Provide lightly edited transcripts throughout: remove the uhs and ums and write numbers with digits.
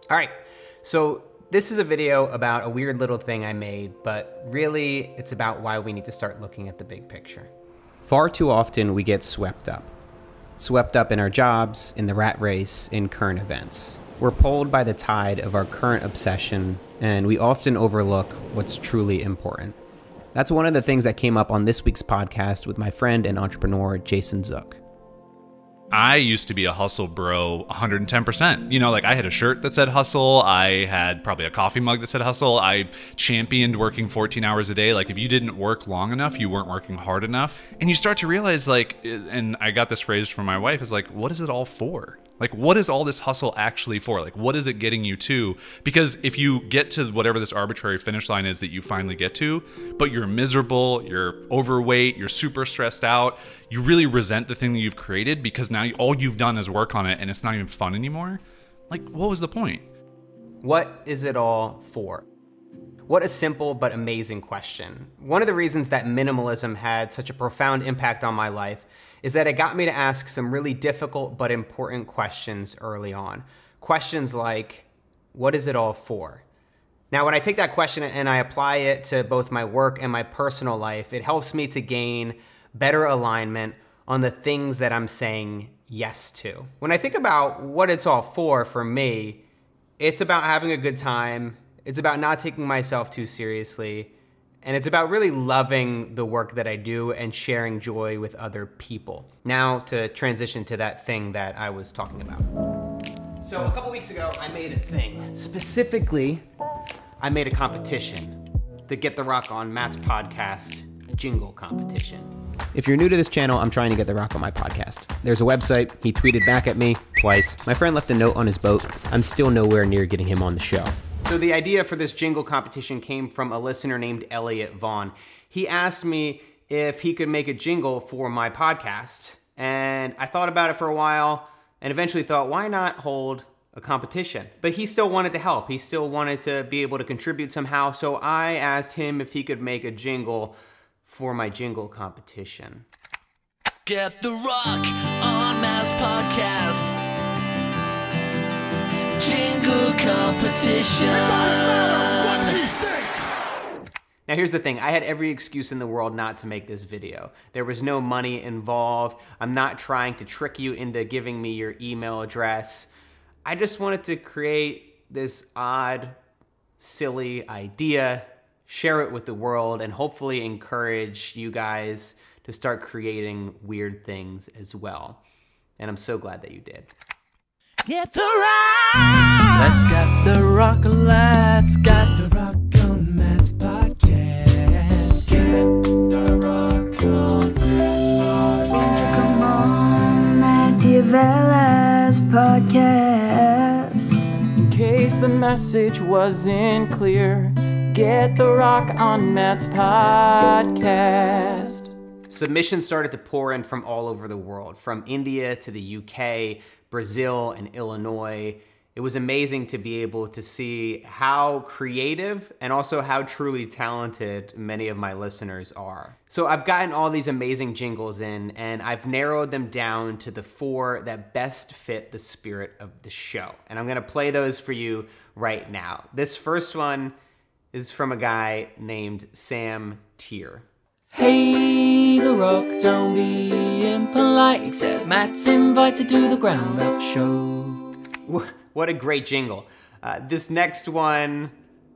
All right, so this is a video about a weird little thing I made, but really it's about why we need to start looking at the big picture. Far too often we get swept up. Swept up in our jobs, in the rat race, in current events. We're pulled by the tide of our current obsession, and we often overlook what's truly important. That's one of the things that came up on this week's podcast with my friend and entrepreneur, Jason Zook. I used to be a hustle bro 110%. You know, like I had a shirt that said hustle. I had probably a coffee mug that said hustle. I championed working 14 hours a day. Like if you didn't work long enough, you weren't working hard enough. And you start to realize like, and I got this phrase from my wife, is like, what is it all for? Like, what is all this hustle actually for? Like, what is it getting you to? Because if you get to whatever this arbitrary finish line is that you finally get to, but you're miserable, you're overweight, you're super stressed out, you really resent the thing that you've created because now all you've done is work on it and it's not even fun anymore. Like, what was the point? What is it all for? What a simple but amazing question. One of the reasons that minimalism had such a profound impact on my life is that it got me to ask some really difficult but important questions early on. Questions like, what is it all for? Now, when I take that question and I apply it to both my work and my personal life, it helps me to gain better alignment on the things that I'm saying yes to. When I think about what it's all for me, it's about having a good time, it's about not taking myself too seriously, and it's about really loving the work that I do and sharing joy with other people. Now to transition to that thing that I was talking about. So a couple weeks ago, I made a thing. Specifically, I made a competition to get The Rock on Matt's podcast, Jingle competition. If you're new to this channel, I'm trying to get The Rock on my podcast. There's a website, he tweeted back at me twice. My friend left a note on his boat. I'm still nowhere near getting him on the show. So the idea for this jingle competition came from a listener named Elliot Vaughn. He asked me if he could make a jingle for my podcast. And I thought about it for a while and eventually thought, why not hold a competition? But he still wanted to help. He still wanted to be able to contribute somehow. So I asked him if he could make a jingle for my jingle competition. Get The Rock on Matt's podcast. Jingle competition. Now here's the thing, I had every excuse in the world not to make this video. There was no money involved. I'm not trying to trick you into giving me your email address. I just wanted to create this odd, silly idea, share it with the world, and hopefully encourage you guys to start creating weird things as well. And I'm so glad that you did. Get The Rock. Let's get The Rock. Let's get The Rock on Matt's podcast. Get The Rock on Matt's podcast. Come on, Matt Diavela's podcast. In case the message wasn't clear, get The Rock on Matt's podcast. Submissions started to pour in from all over the world, from India to the UK, Brazil, and Illinois. It was amazing to be able to see how creative and also how truly talented many of my listeners are. So I've gotten all these amazing jingles in, and I've narrowed them down to the 4 that best fit the spirit of the show. And I'm gonna play those for you right now. This first one is from a guy named IAMSAMTIER. Hey, The Rock, don't be impolite, except Matt's invited to the Ground Up Show. What a great jingle. This next one,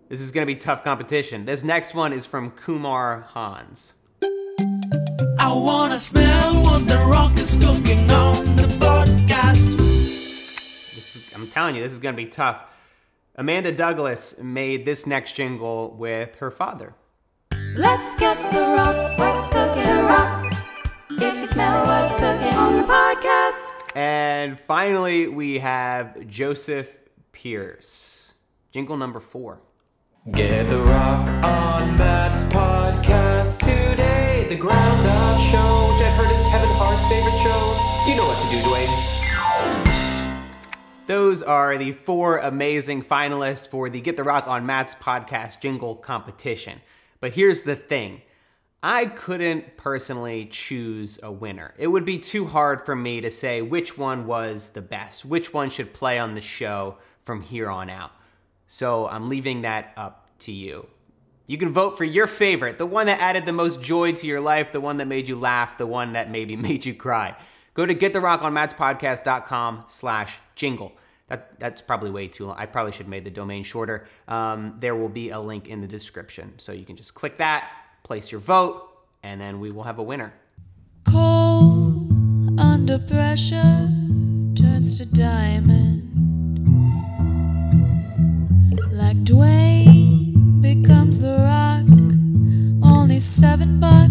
this is gonna be tough competition. This next one is from KUMAR Hans. I wanna smell what The Rock is cooking on the podcast. I'm telling you, this is gonna be tough. Amanda Douglas made this next jingle with her father. Let's get The Rock, what's cooking The Rock. If you smell what's cooking on the podcast. And finally, we have Joseph Pierce. Jingle number 4. Get The Rock on Matt's podcast today. The Ground Up Show, which I've heard is Kevin Hart's favorite show. You know what to do, Dwayne. Those are the 4 amazing finalists for the Get The Rock on Matt's podcast jingle competition. But here's the thing. I couldn't personally choose a winner. It would be too hard for me to say which one was the best, which one should play on the show from here on out. So I'm leaving that up to you. You can vote for your favorite, the one that added the most joy to your life, the one that made you laugh, the one that maybe made you cry. Go to gettherockonmattspodcast.com/jingle. That's probably way too long. I probably should have made the domain shorter. There will be a link in the description. So you can just click that, place your vote, and then we will have a winner. Coal under pressure turns to diamond. Like Dwayne becomes The Rock, only $7.